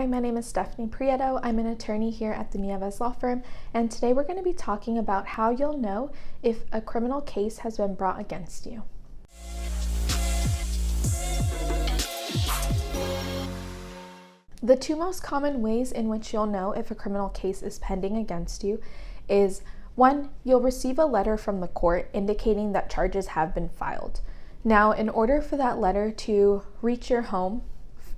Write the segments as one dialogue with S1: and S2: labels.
S1: Hi, my name is Stephani Prieto. I'm an attorney here at the Nieves Law Firm, and today we're going to be talking about how you'll know if a criminal case has been brought against you. The two most common ways in which you'll know if a criminal case is pending against you is, one, you'll receive a letter from the court indicating that charges have been filed. Now, in order for that letter to reach your home,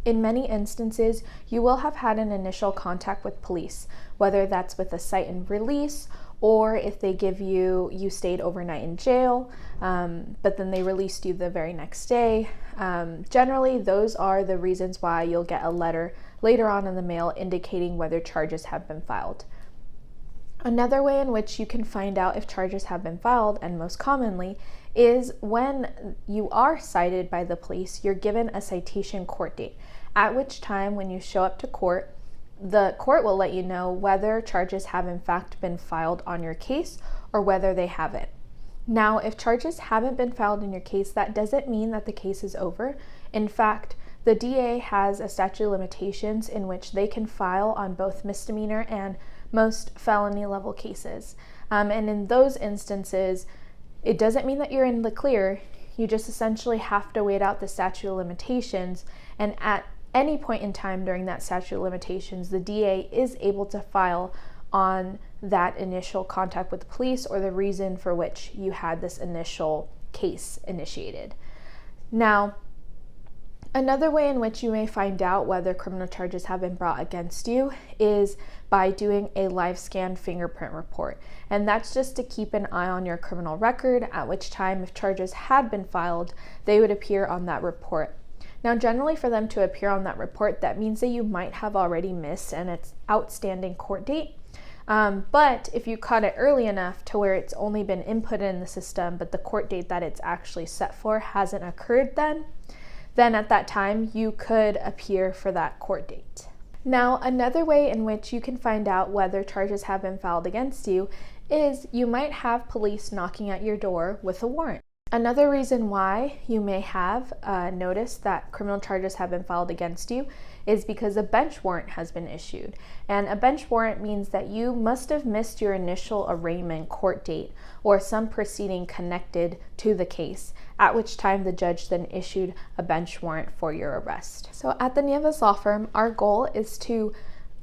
S1: in many instances, you will have had an initial contact with police, whether that's with a cite and release, or if they give you stayed overnight in jail, but then they released you the very next day. Generally, those are the reasons why you'll get a letter later on in the mail indicating whether charges have been filed. Another way in which you can find out if charges have been filed, and most commonly, is when you are cited by the police, you're given a citation court date, at which time when you show up to court, the court will let you know whether charges have in fact been filed on your case or whether they haven't. Now, if charges haven't been filed in your case, that doesn't mean that the case is over. In fact, the DA has a statute of limitations in which they can file on both misdemeanor and most felony level cases. And in those instances, it doesn't mean that you're in the clear. You just essentially have to wait out the statute of limitations, and at any point in time during that statute of limitations, the DA is able to file on that initial contact with the police or the reason for which you had this initial case initiated. Now, another way in which you may find out whether criminal charges have been brought against you is by doing a live scan fingerprint report. And that's just to keep an eye on your criminal record, at which time if charges had been filed, they would appear on that report. Now, generally for them to appear on that report, that means that you might have already missed an outstanding court date. But if you caught it early enough to where it's only been inputted in the system, but the court date that it's actually set for hasn't occurred then at that time you could appear for that court date. Now, another way in which you can find out whether charges have been filed against you is you might have police knocking at your door with a warrant. Another reason why you may have noticed that criminal charges have been filed against you is because a bench warrant has been issued. And a bench warrant means that you must have missed your initial arraignment court date or some proceeding connected to the case, at which time the judge then issued a bench warrant for your arrest. So at the Nieves Law Firm, our goal is to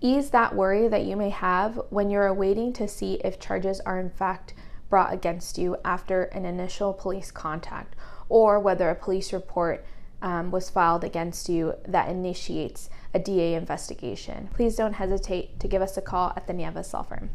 S1: ease that worry that you may have when you're awaiting to see if charges are in fact brought against you after an initial police contact, or whether a police report was filed against you that initiates a DA investigation. Please don't hesitate to give us a call at the Nieves Law Firm.